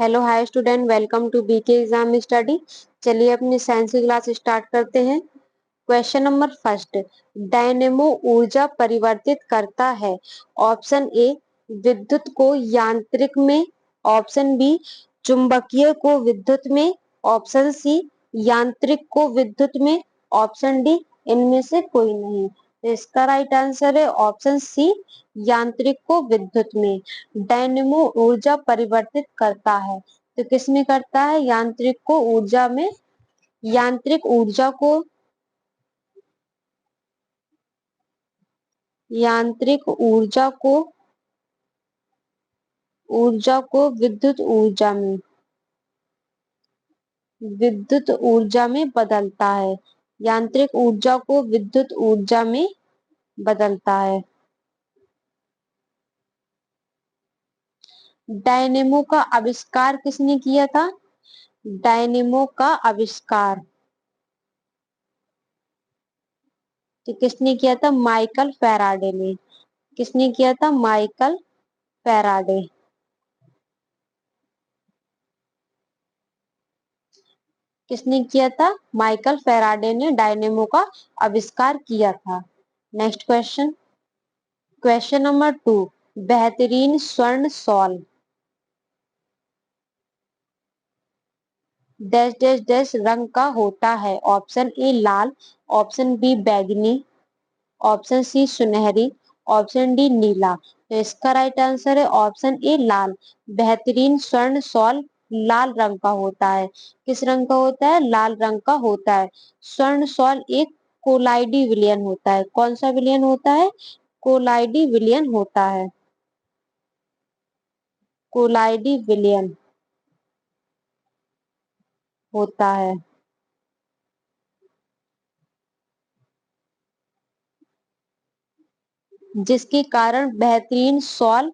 Hello hi student, welcome to BK exam study. चलिए अपनी science की क्लास स्टार्ट करते हैं। क्वेश्चन नंबर फर्स्ट, डायनेमो ऊर्जा परिवर्तित करता है। ऑप्शन ए विद्युत को यांत्रिक में, ऑप्शन बी चुंबकीय को विद्युत में, ऑप्शन सी यांत्रिक को विद्युत में, ऑप्शन डी इनमें से कोई नहीं। तो इसका राइट आंसर है ऑप्शन सी यांत्रिक को विद्युत में। डायनेमो ऊर्जा परिवर्तित करता है, तो किसमें करता है? यांत्रिक को ऊर्जा में। यांत्रिक ऊर्जा को विद्युत ऊर्जा में बदलता है। यांत्रिक ऊर्जा को विद्युत ऊर्जा में बदलता है। डायनेमो का आविष्कार किसने किया था? डायनेमो का आविष्कार तो किसने किया था? माइकल फैराडे ने। किसने किया था? Michael Faraday. किसने किया था? माइकल फैराडे ने डायनेमो का आविष्कार किया था। नेक्स्ट क्वेश्चन, क्वेश्चन नंबर 2, बेहतरीन स्वर्ण सॉल्व डैश डैश डैश रंग का होता है। ऑप्शन ए लाल, ऑप्शन बी बैगनी, ऑप्शन सी सुनहरी, ऑप्शन डी नीला। तो इसका राइट आंसर है ऑप्शन ए लाल। बेहतरीन स्वर्ण सॉल्व लाल रंग का होता है। किस रंग का होता है? लाल रंग का होता है। स्वर्ण सॉल्व एक कोलाइडी विलयन होता है। कौन सा विलयन होता है? कोलाइडी विलयन होता है। कोलाइडी विलयन होता है, जिसके कारण बेहतरीन सॉल्व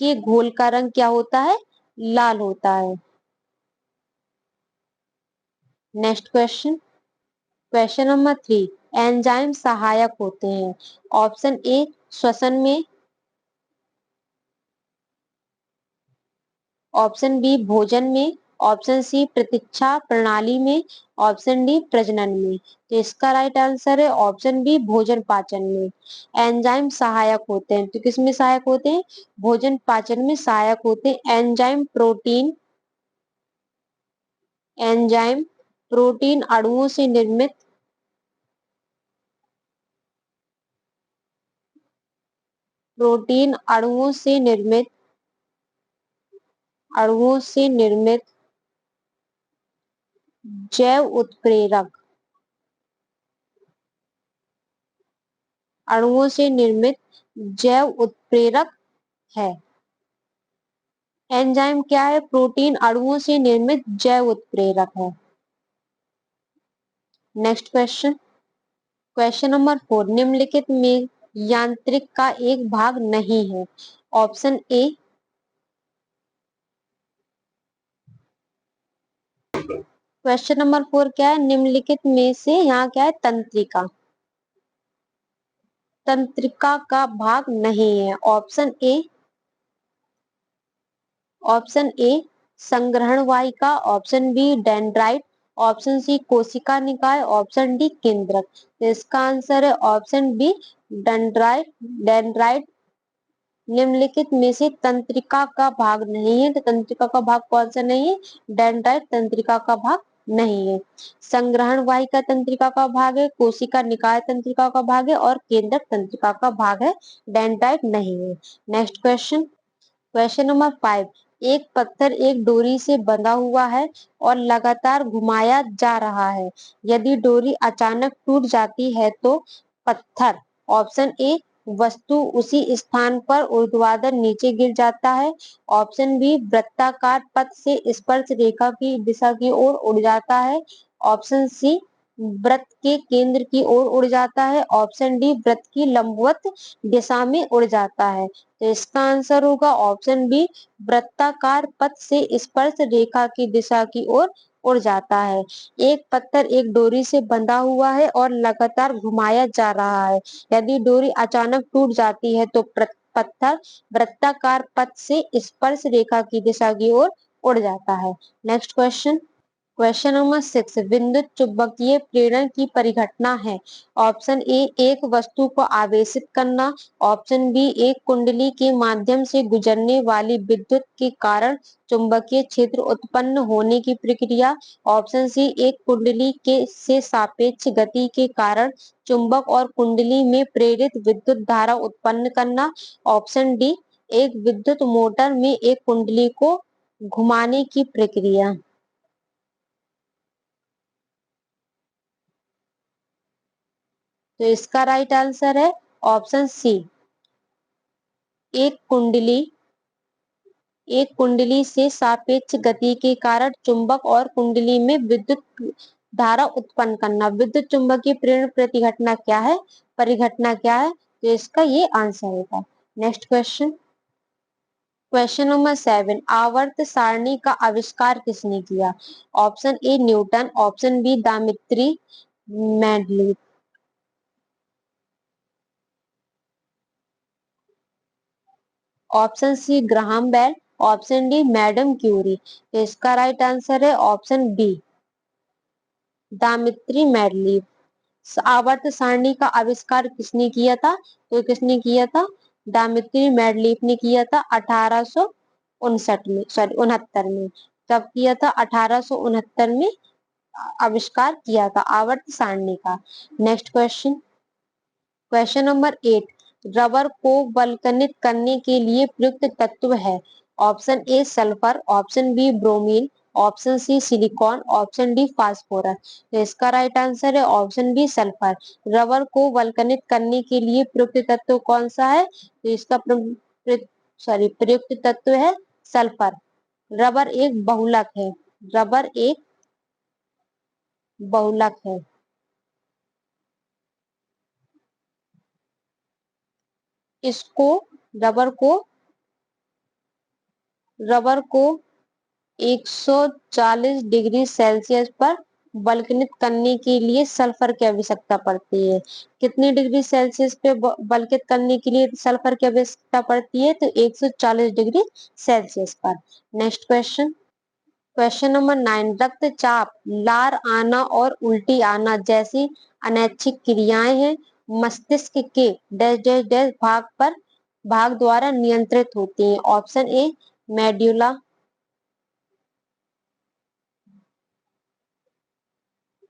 के घोल का रंग क्या होता है? लाल होता है। Next question, question number 3, enzyme सहायक होते हैं। ऑप्शन ए श्वसन में, ऑप्शन बी भोजन में, ऑप्शन सी प्रतीक्षा प्रणाली में, ऑप्शन डी प्रजनन में। तो इसका राइट आंसर है ऑप्शन बी भोजन पाचन में। एंजाइम सहायक होते हैं, तो किस में सहायक होते हैं? भोजन पाचन में सहायक होते हैं। एंजाइम प्रोटीन अणुओं से निर्मित प्रोटीन अणुओं से निर्मित जैव उत्प्रेरक अणुओं से निर्मित जैव उत्प्रेरक है। एंजाइम क्या है? प्रोटीन अणुओं से निर्मित जैव उत्प्रेरक है। नेक्स्ट क्वेश्चन, क्वेश्चन नंबर 4, निम्नलिखित में यांत्रिक का एक भाग नहीं है। ऑप्शन ए, क्वेश्चन नंबर 4 क्या है? निम्नलिखित में से यहाँ क्या है? तंत्रिका। तंत्रिका का भाग नहीं है। ऑप्शन ए संग्रहण वाहिका, option B dendrite, option C कोशिका निकाय, ऑप्शन डी केंद्रक। तो इसका आंसर है ऑप्शन बी डेंड्राइट। निम्नलिखित में से तंत्रिका का भाग नहीं है, तो तंत्रिका का भाग कौन सा नहीं है? डेंड्राइट तंत्रिका का भाग नहीं है। संग्रहण वाहिका तंत्रिका का भाग है, कोशिका निकाय तंत्रिका का भाग है और केंद्रक तंत्रिका का भाग है, डेंड्राइट नहीं है। नेक्स्ट क्वेश्चन, क्वेश्चन नंबर 5, एक पत्थर एक डोरी से बंधा हुआ है और लगातार घुमाया जा रहा है। यदि डोरी अचानक टूट जाती है तो पत्थर, ऑप्शन ए वस्तु उसी स्थान पर ऊर्ध्वाधर नीचे गिर जाता है, ऑप्शन बी वृत्ताकार पथ से स्पर्श रेखा की दिशा की ओर उड़ जाता है, ऑप्शन सी वृत्त के केंद्र की ओर उड़ जाता है, ऑप्शन डी वृत्त की लंबवत दिशा में उड़ जाता है। तो इसका आंसर होगा ऑप्शन बी वृत्ताकार पथ से स्पर्श रेखा की दिशा की ओर उड़ जाता है। एक पत्थर एक डोरी से बंधा हुआ है और लगातार घुमाया जा रहा है। यदि डोरी अचानक टूट जाती है तो पत्थर वृत्ताकार पथ से स्पर्श रेखा की दिशा की ओर उड़ जाता है। नेक्स्ट क्वेश्चन, क्वेश्चन नंबर 6, विद्युत चुंबकीय प्रेरण की परिघटना है। ऑप्शन ए एक वस्तु को आवेशित करना, ऑप्शन बी एक कुंडली के माध्यम से गुजरने वाली विद्युत के कारण चुंबकीय क्षेत्र उत्पन्न होने की प्रक्रिया, ऑप्शन सी एक कुंडली के से सापेक्ष गति के कारण चुंबक और कुंडली में प्रेरित विद्युत धारा उत्पन्न करना, ऑप्शन डी एक विद्युत मोटर में एक कुंडली को घुमाने की प्रक्रिया। तो इसका राइट आंसर है ऑप्शन सी, एक कुंडली एक कुंडली से सापेक्ष गति के कारण चुंबक और कुंडली में विद्युत धारा उत्पन्न करना। विद्युत चुंबकीय प्रेरण प्रतिघटना क्या है, परिघटना क्या है, तो इसका ये आंसर होगा। नेक्स्ट क्वेश्चन, क्वेश्चन नंबर 7, आवर्त सारणी का आविष्कार किसने किया। Option A Newton, option B Dmitri Mendeleev, option C Graham Bell, option D madam Curie. तो इसका राइट आंसर है ऑप्शन बी दामित्री मेंडलीव। आवर्त सारणी का आविष्कार किसने किया था, तो किसने किया था, दामित्री मेंडलीव ने किया था 1859 में, सॉरी 69 में। कब किया था, 1869 में आविष्कार किया था आवर्त सारणी का। Next question, question number 8, rubber को वल्कनित करने के लिए प्रयुक्त तत्व है। Option A sulphur, option B bromine, option C silicon, option D phosphorus. तो इसका राइट आंसर है ऑप्शन बी सल्फर। रबर को वल्कनित करने के लिए प्रयुक्त तत्व कौन सा है, तो इसका प्रयुक्त तत्व है सल्फर। रबर एक बहुलक है, रबर एक बहुलक है। इसको रबर को रबर को 140 डिग्री सेल्सियस पर वल्कनित करने के लिए सल्फर की आवश्यकता पड़ती है। कितनी डिग्री सेल्सियस पे वल्कित करने के लिए सल्फर की आवश्यकता पड़ती है, तो 140 डिग्री सेल्सियस पर। नेक्स्ट क्वेश्चन, क्वेश्चन नंबर 9, रक्तचाप, लार आना और उल्टी आना जैसी अनैच्छिक क्रियाएं हैं मस्तिष्क के डैश डैश डैश भाग द्वारा नियंत्रित होती हैं। Option A medulla,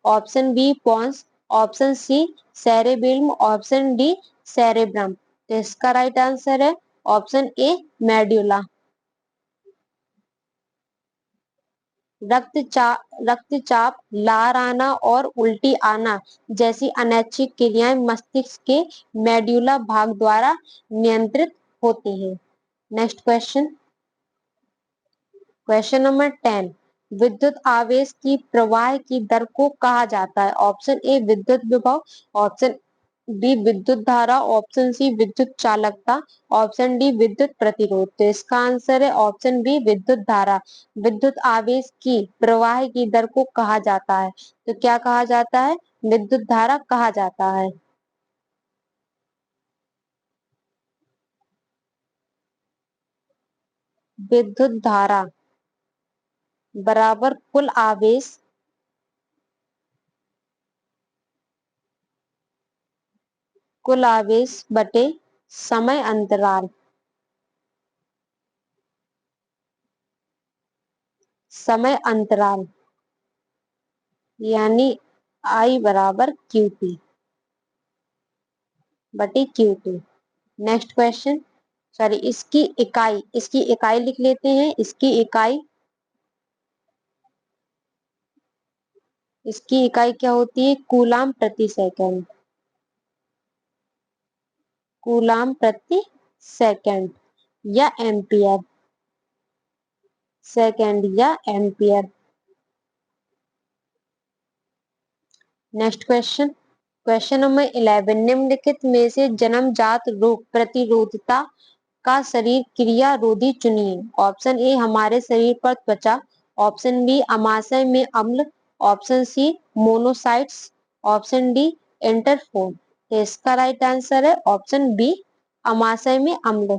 option B pons, option C cerebellum, option D cerebrum. तो इसका राइट आंसर है ऑप्शन ए मेड्यूला। रक्तचाप, लार आना और उल्टी आना जैसी अनैच्छिक क्रियाएं मस्तिष्क के मेड्यूला भाग द्वारा नियंत्रित होती हैं। नेक्स्ट क्वेश्चन, क्वेश्चन नंबर 10, विद्युत आवेश की प्रवाह की दर को कहा जाता है। ऑप्शन ए विद्युत विभव, ऑप्शन बी विद्युत धारा, ऑप्शन सी विद्युत चालकता, ऑप्शन डी विद्युत प्रतिरोध। तो इसका आंसर है ऑप्शन बी विद्युत धारा। विद्युत आवेश की प्रवाह की दर को कहा जाता है, तो क्या कहा जाता है, विद्युत धारा कहा जाता है। विद्युत धारा बराबर कुल आवेश बटे समय अंतराल, समय अंतराल यानी आई बराबर क्यू पी बटे Q two. Next question, sorry इसकी इकाई लिख लेते हैं। इसकी इकाई क्या होती है, कूलाम प्रति सेकंड, कूलाम प्रति सेकंड या एम्पियर, सेकंड या ampere. Next question, question number 11, निम्नलिखित में से जन्मजात रोग प्रतिरोधता का शरीर क्रिया रोधी चुनिए। ऑप्शन ए हमारे शरीर पर त्वचा, ऑप्शन बी अमाशय में अम्ल, option C monocytes, option D interferon. तो इसका राइट आंसर है ऑप्शन बी अमाशय में अम्ल।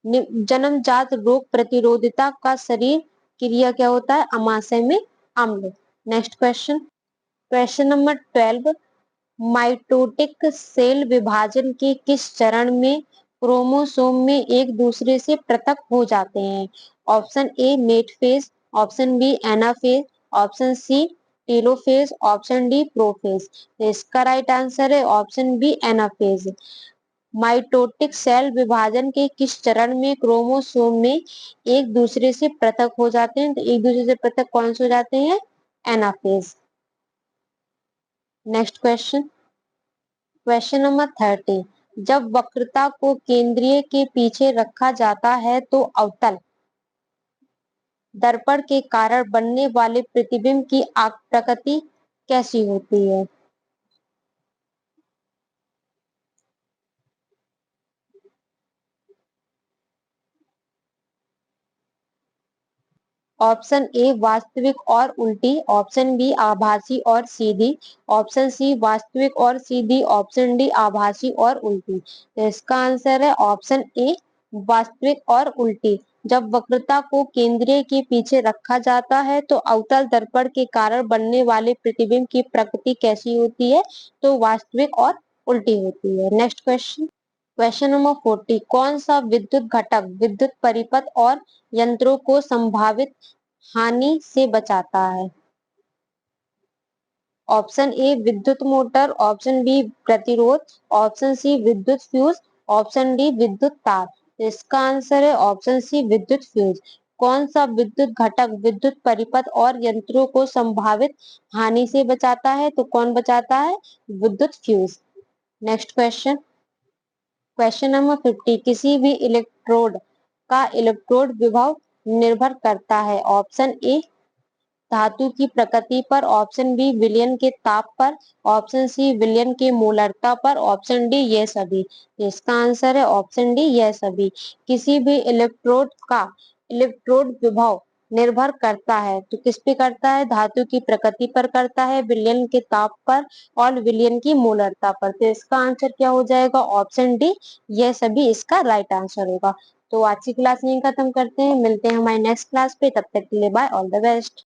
जन्मजात रोग प्रतिरोधता का शरीर क्रिया क्या होता है? अमाशय में अम्ल। Next question, question number 12, mitotic cell विभाजन के किस चरण में क्रोमोसोम में एक दूसरे से पृथक हो जाते हैं? Option A metaphase, option B anaphase, option C telophase, option D prophase. तो इसका राइट आंसर है option B anaphase. Mitotic cell विभाजन के किस चरण में क्रोमोसोम में एक दूसरे से पृथक हो जाते हैं? तो एक दूसरे से पृथक कौन से हो जाते हैं? Anaphase. Next question, question number 30, जब वक्रता को केंद्रीय के पीछे रखा जाता है तो अवतल दर्पण के कारण बनने वाले प्रतिबिंब की आकृति कैसी होती है? ऑप्शन ए वास्तविक और उल्टी, ऑप्शन बी आभासी और सीधी, ऑप्शन सी वास्तविक और सीधी, ऑप्शन डी आभासी और उल्टी। तो इसका आंसर है ऑप्शन ए वास्तविक और उल्टी। जब वक्रता को केंद्रीय के पीछे रखा जाता है तो अवतल दर्पण के कारण बनने वाले प्रतिबिंब की प्रकृति कैसी होती है? तो वास्तविक और उल्टी होती है। नेक्स्ट क्वेश्चन, क्वेश्चन नंबर 40, कौन सा विद्युत घटक विद्युत परिपथ और यंत्रों को संभावित हानि से बचाता है? ऑप्शन ए विद्युत मोटर, ऑप्शन बी प्रतिरोध, ऑप्शन सी विद्युत फ्यूज, ऑप्शन डी विद्युत तार। तो इसका आंसर है ऑप्शन सी विद्युत फ्यूज। कौन सा विद्युत घटक विद्युत परिपथ और यंत्रों को संभावित हानि से बचाता है? तो कौन बचाता है? विद्युत fuse. Next question, question number 50, किसी भी इलेक्ट्रोड का इलेक्ट्रोड विभव निर्भर करता है? ऑप्शन ए धातु की प्रकृति पर, ऑप्शन बी विलयन के ताप पर, ऑप्शन सी विलयन के मोलरता पर, ऑप्शन डी ये सभी। तो इसका आंसर है ऑप्शन डी ये सभी। किसी भी इलेक्ट्रोड का इलेक्ट्रोड विभव निर्भर करता है तो किस पे करता है? धातु की प्रकृति पर करता है, विलयन के ताप पर और विलयन की मोलरता पर। तो इसका आंसर क्या हो जाएगा? ऑप्शन डी ये सभी इसका राइट आंसर होगा। तो आज की क्लास यहीं खत्म करते हैं, मिलते हैं हमारी नेक्स्ट क्लास पे, तब तक के लिए बाय, ऑल द बेस्ट।